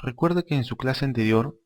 Recuerde que en su clase anterior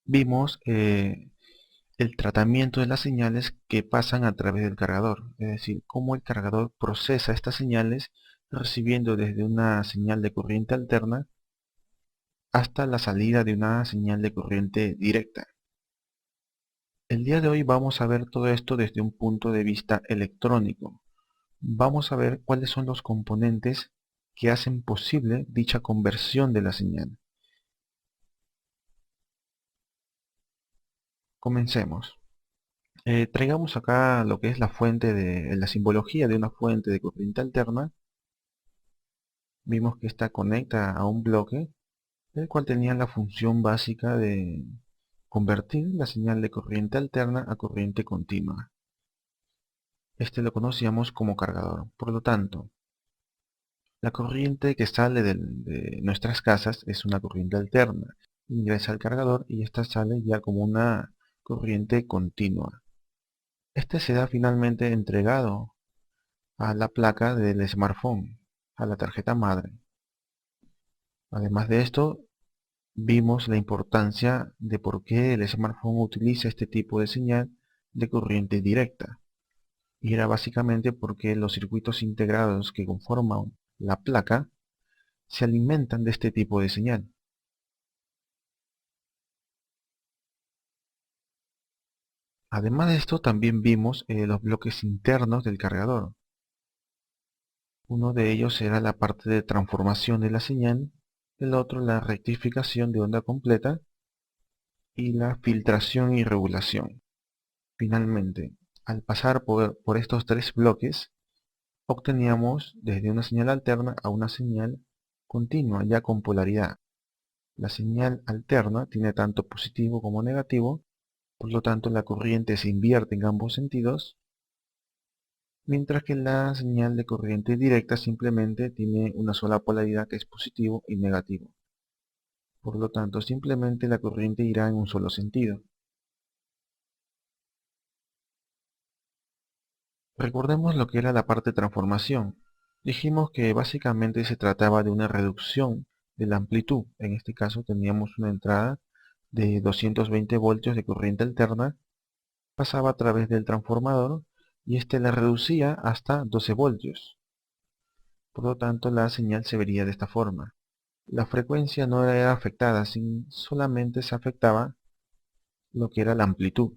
vimos el tratamiento de las señales que pasan a través del cargador, es decir, cómo el cargador procesa estas señales recibiendo desde una señal de corriente alterna hasta la salida de una señal de corriente directa. El día de hoy vamos a ver todo esto desde un punto de vista electrónico. Vamos a ver cuáles son los componentes que hacen posible dicha conversión de la señal. Comencemos. Traigamos acá lo que es la fuente de la simbología de una fuente de corriente alterna. Vimos que esta conecta a un bloque, el cual tenía la función básica de convertir la señal de corriente alterna a corriente continua. Este lo conocíamos como cargador. Por lo tanto, la corriente que sale de nuestras casas es una corriente alterna. Ingresa al cargador y esta sale ya como una corriente continua. Este será finalmente entregado a la placa del smartphone, a la tarjeta madre. Además de esto, vimos la importancia de por qué el smartphone utiliza este tipo de señal de corriente directa. Y era básicamente porque los circuitos integrados que conforman la placa se alimentan de este tipo de señal. Además de esto, también vimos los bloques internos del cargador. Uno de ellos era la parte de transformación de la señal, el otro la rectificación de onda completa y la filtración y regulación. Finalmente, al pasar por estos tres bloques, obteníamos desde una señal alterna a una señal continua, ya con polaridad. La señal alterna tiene tanto positivo como negativo, por lo tanto la corriente se invierte en ambos sentidos, mientras que la señal de corriente directa simplemente tiene una sola polaridad que es positivo y negativo. Por lo tanto, simplemente la corriente irá en un solo sentido. Recordemos lo que era la parte de transformación. Dijimos que básicamente se trataba de una reducción de la amplitud. En este caso teníamos una entrada de 220 voltios de corriente alterna, pasaba a través del transformador y este la reducía hasta 12 voltios. Por lo tanto, la señal se vería de esta forma. La frecuencia no era afectada, solamente se afectaba lo que era la amplitud.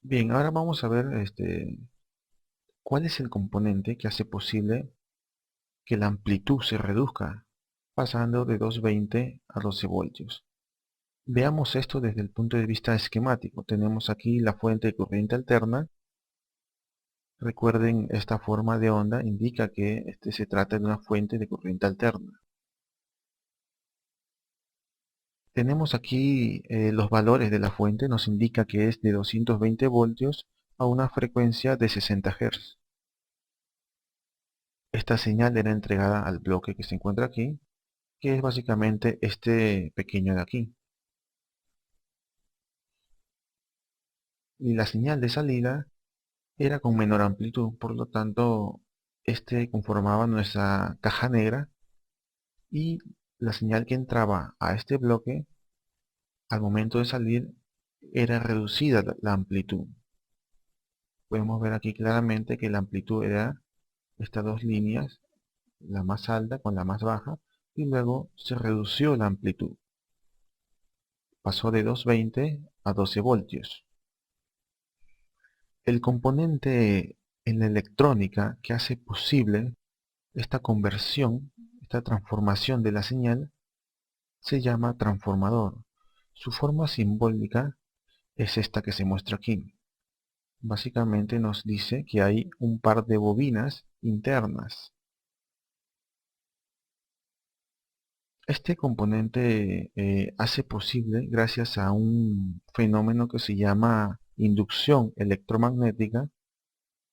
Bien, ahora vamos a ver cuál es el componente que hace posible que la amplitud se reduzca, pasando de 220 a 12 voltios. Veamos esto desde el punto de vista esquemático. Tenemos aquí la fuente de corriente alterna. Recuerden, esta forma de onda indica que se trata de una fuente de corriente alterna. Tenemos aquí los valores de la fuente, nos indica que es de 220 voltios a una frecuencia de 60 Hz. Esta señal era entregada al bloque que se encuentra aquí, que es básicamente este pequeño de aquí. Y la señal de salida era con menor amplitud, por lo tanto, este conformaba nuestra caja negra y la señal que entraba a este bloque, al momento de salir, era reducida la amplitud. Podemos ver aquí claramente que la amplitud era estas dos líneas, la más alta con la más baja, y luego se redució la amplitud. Pasó de 220 a 12 voltios. El componente en la electrónica que hace posible esta conversión, esta transformación de la señal, se llama transformador. Su forma simbólica es esta que se muestra aquí. Básicamente nos dice que hay un par de bobinas internas. Este componente hace posible, gracias a un fenómeno que se llama inducción electromagnética,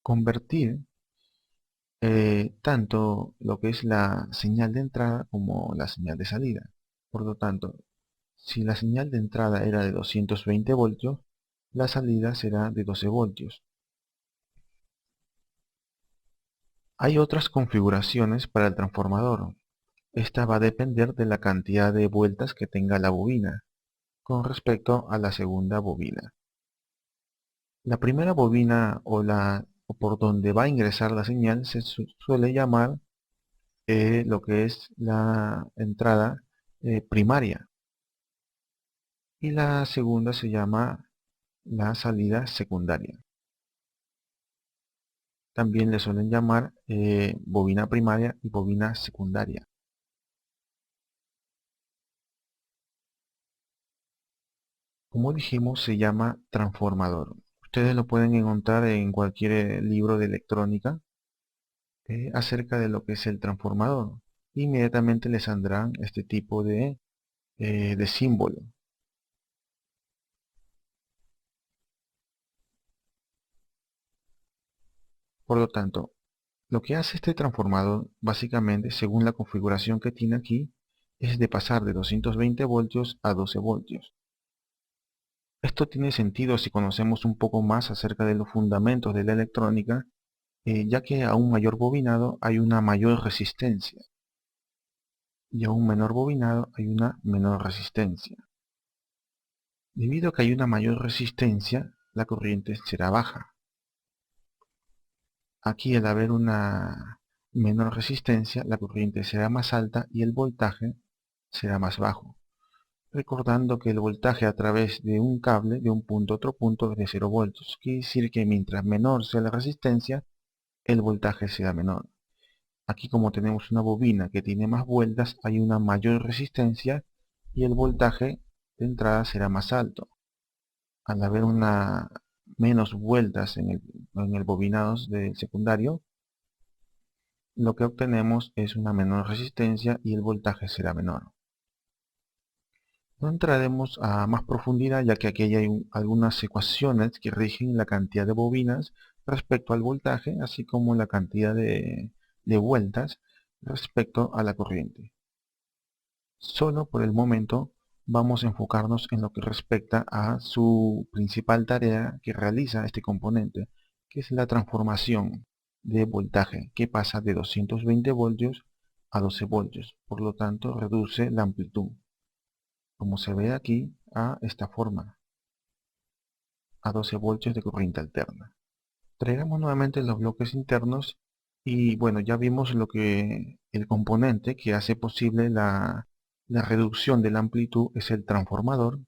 convertir tanto lo que es la señal de entrada como la señal de salida. Por lo tanto, si la señal de entrada era de 220 voltios, la salida será de 12 voltios. Hay otras configuraciones para el transformador. Esta va a depender de la cantidad de vueltas que tenga la bobina con respecto a la segunda bobina. La primera bobina o por donde va a ingresar la señal se suele llamar lo que es la entrada primaria, y la segunda se llama la salida secundaria. También le suelen llamar bobina primaria y bobina secundaria. Como dijimos, se llama transformador. Ustedes lo pueden encontrar en cualquier libro de electrónica acerca de lo que es el transformador. Inmediatamente les saldrán este tipo de símbolo. Por lo tanto, lo que hace este transformador, básicamente, según la configuración que tiene aquí, es de pasar de 220 voltios a 12 voltios. Esto tiene sentido si conocemos un poco más acerca de los fundamentos de la electrónica, ya que a un mayor bobinado hay una mayor resistencia, y a un menor bobinado hay una menor resistencia. Debido a que hay una mayor resistencia, la corriente será baja. Aquí, al haber una menor resistencia, la corriente será más alta y el voltaje será más bajo. Recordando que el voltaje a través de un cable de un punto a otro punto es de 0 voltios. Quiere decir que mientras menor sea la resistencia, el voltaje será menor. Aquí, como tenemos una bobina que tiene más vueltas, hay una mayor resistencia y el voltaje de entrada será más alto. Al haber menos vueltas en el bobinado de secundario, lo que obtenemos es una menor resistencia y el voltaje será menor. No entraremos a más profundidad, ya que aquí hay algunas ecuaciones que rigen la cantidad de bobinas respecto al voltaje, así como la cantidad de vueltas respecto a la corriente. Solo por el momento vamos a enfocarnos en lo que respecta a su principal tarea que realiza este componente, que es la transformación de voltaje, que pasa de 220 voltios a 12 voltios. Por lo tanto, reduce la amplitud, como se ve aquí, a esta forma, a 12 voltios de corriente alterna. Traigamos nuevamente los bloques internos y bueno, ya vimos el componente que hace posible la reducción de la amplitud es el transformador.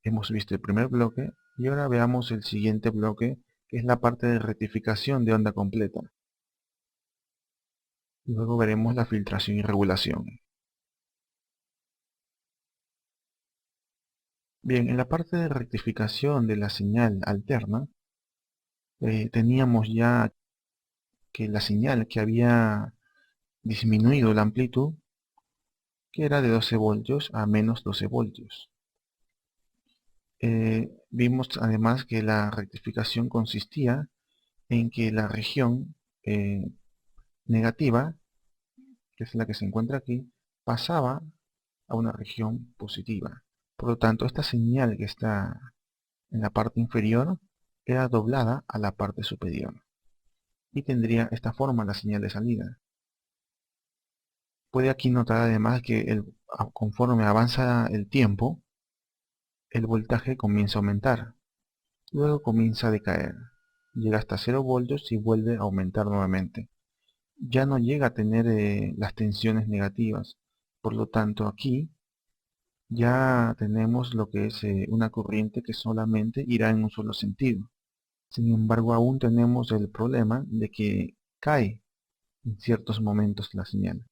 Hemos visto el primer bloque y ahora veamos el siguiente bloque, que es la parte de rectificación de onda completa. Luego veremos la filtración y regulación. Bien, en la parte de rectificación de la señal alterna, teníamos ya que la señal que había disminuido la amplitud, que era de 12 voltios a menos 12 voltios. Vimos además que la rectificación consistía en que la región negativa, que es la que se encuentra aquí, pasaba a una región positiva. Por lo tanto, esta señal que está en la parte inferior era doblada a la parte superior y tendría esta forma la señal de salida. Puede aquí notar además que conforme avanza el tiempo, el voltaje comienza a aumentar, luego comienza a decaer, llega hasta 0 voltios y vuelve a aumentar nuevamente. Ya no llega a tener las tensiones negativas, por lo tanto aquí ya tenemos lo que es una corriente que solamente irá en un solo sentido. Sin embargo, aún tenemos el problema de que cae en ciertos momentos la señal.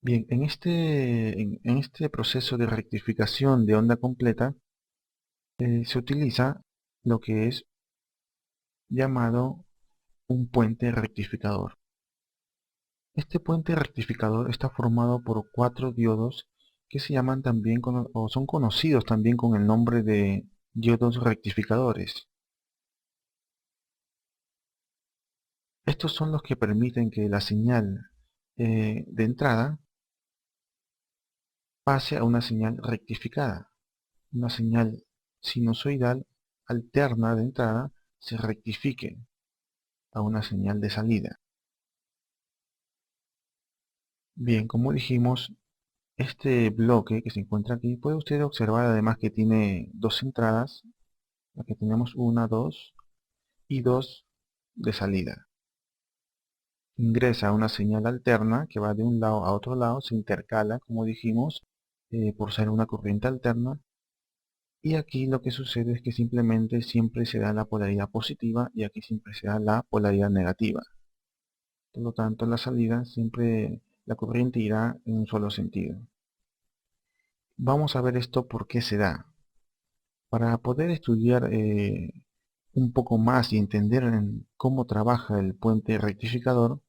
Bien, en este proceso de rectificación de onda completa, se utiliza lo que es llamado un puente rectificador. Este puente rectificador está formado por 4 diodos que se llaman también o son conocidos también con el nombre de diodos rectificadores. Estos son los que permiten que la señal de entrada pase a una señal rectificada, una señal sinusoidal alterna de entrada se rectifique a una señal de salida. Bien, como dijimos, este bloque que se encuentra aquí, puede usted observar además que tiene dos entradas. Aquí tenemos una, dos y dos de salida. Ingresa una señal alterna que va de un lado a otro lado, se intercala, como dijimos, por ser una corriente alterna. Y aquí lo que sucede es que simplemente siempre se da la polaridad positiva y aquí siempre se da la polaridad negativa. Por lo tanto, la salida siempre la corriente irá en un solo sentido. Vamos a ver esto por qué se da. Para poder estudiar un poco más y entender cómo trabaja el puente rectificador,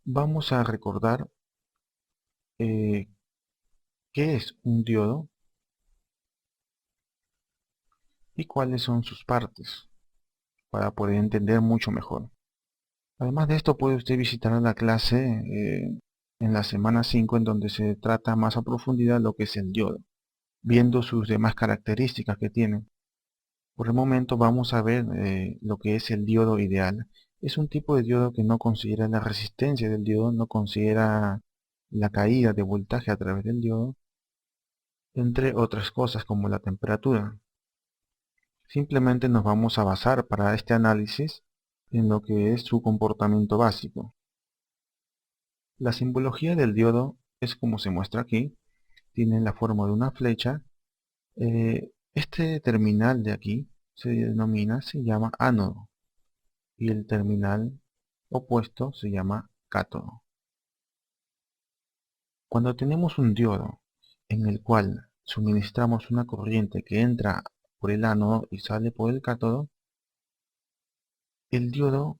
vamos a recordar qué es un diodo y cuáles son sus partes, para poder entender mucho mejor. Además de esto, puede usted visitar la clase en la semana 5 en donde se trata más a profundidad lo que es el diodo, viendo sus demás características que tiene. Por el momento vamos a ver lo que es el diodo ideal. Es un tipo de diodo que no considera la resistencia del diodo, no considera la caída de voltaje a través del diodo, entre otras cosas como la temperatura. Simplemente nos vamos a basar para este análisis en lo que es su comportamiento básico. La simbología del diodo es como se muestra aquí, tiene la forma de una flecha. Este terminal de aquí se llama ánodo, y el terminal opuesto se llama cátodo. Cuando tenemos un diodo en el cual suministramos una corriente que entra por el ánodo y sale por el cátodo, el diodo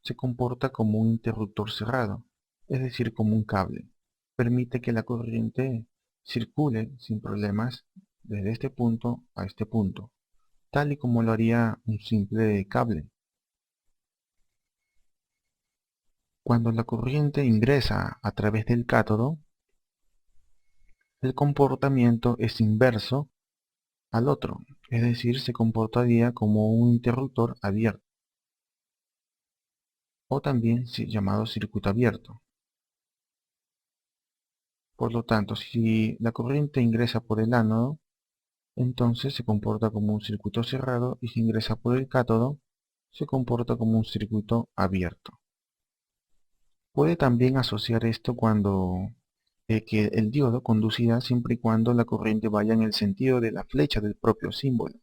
se comporta como un interruptor cerrado, es decir, como un cable. Permite que la corriente circule sin problemas desde este punto a este punto, tal y como lo haría un simple cable. Cuando la corriente ingresa a través del cátodo, el comportamiento es inverso al otro, es decir, se comportaría como un interruptor abierto, o también llamado circuito abierto. Por lo tanto, si la corriente ingresa por el ánodo, entonces se comporta como un circuito cerrado, y si ingresa por el cátodo, se comporta como un circuito abierto. Puede también asociar esto cuando que el diodo conducirá siempre y cuando la corriente vaya en el sentido de la flecha del propio símbolo.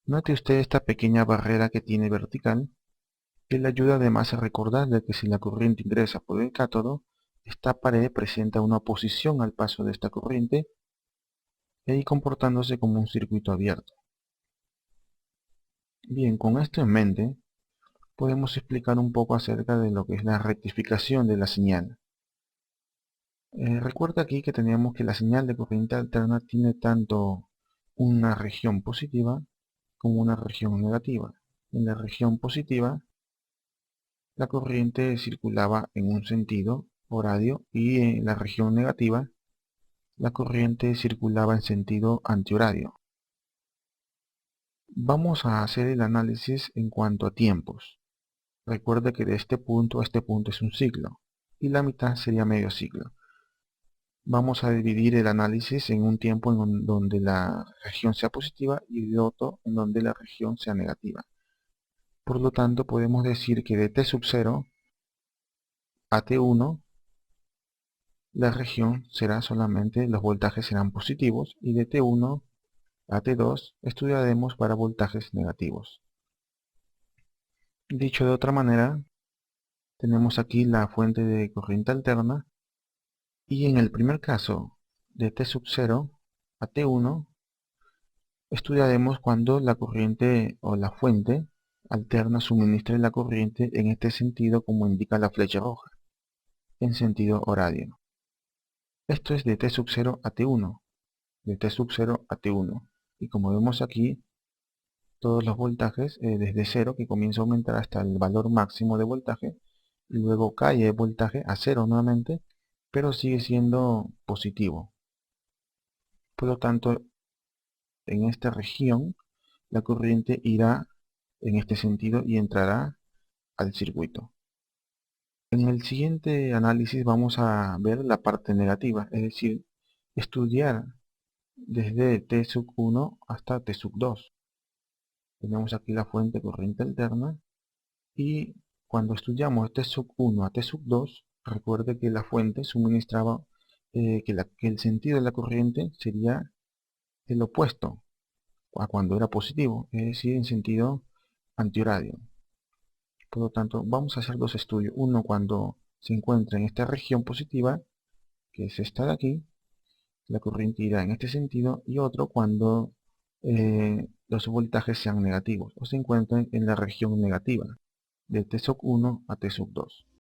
Note usted esta pequeña barrera que tiene vertical, que le ayuda además a recordar de que si la corriente ingresa por el cátodo, esta pared presenta una oposición al paso de esta corriente, y comportándose como un circuito abierto. Bien, con esto en mente, podemos explicar un poco acerca de lo que es la rectificación de la señal. Recuerda aquí que teníamos que la señal de corriente alterna tiene tanto una región positiva como una región negativa. En la región positiva, la corriente circulaba en un sentido horario, y en la región negativa, la corriente circulaba en sentido antihorario. Vamos a hacer el análisis en cuanto a tiempos. Recuerda que de este punto a este punto es un ciclo, y la mitad sería medio ciclo. Vamos a dividir el análisis en un tiempo en donde la región sea positiva y de otro en donde la región sea negativa. Por lo tanto, podemos decir que de t sub 0 a t1, la región será solamente, los voltajes serán positivos, y de t1 a t2 estudiaremos para voltajes negativos. Dicho de otra manera, tenemos aquí la fuente de corriente alterna, y en el primer caso, de t sub 0 a t1, estudiaremos cuando la corriente o la fuente alterna suministre la corriente en este sentido como indica la flecha roja, en sentido horario. Esto es de t sub 0 a t1, de t sub 0 a t1. Y como vemos aquí, todos los voltajes desde 0, que comienza a aumentar hasta el valor máximo de voltaje, y luego cae el voltaje a 0 nuevamente, pero sigue siendo positivo. Por lo tanto, en esta región, la corriente irá en este sentido y entrará al circuito. En el siguiente análisis vamos a ver la parte negativa, es decir, estudiar desde T sub 1 hasta T sub 2. Tenemos aquí la fuente corriente alterna y cuando estudiamos T sub 1 a T sub 2, recuerde que la fuente suministraba que el sentido de la corriente sería el opuesto a cuando era positivo, es decir, en sentido antirradio. Por lo tanto, vamos a hacer dos estudios. Uno cuando se encuentra en esta región positiva, que es esta de aquí, la corriente irá en este sentido, y otro cuando los voltajes sean negativos o se encuentren en la región negativa, de T sub 1 a T sub 2.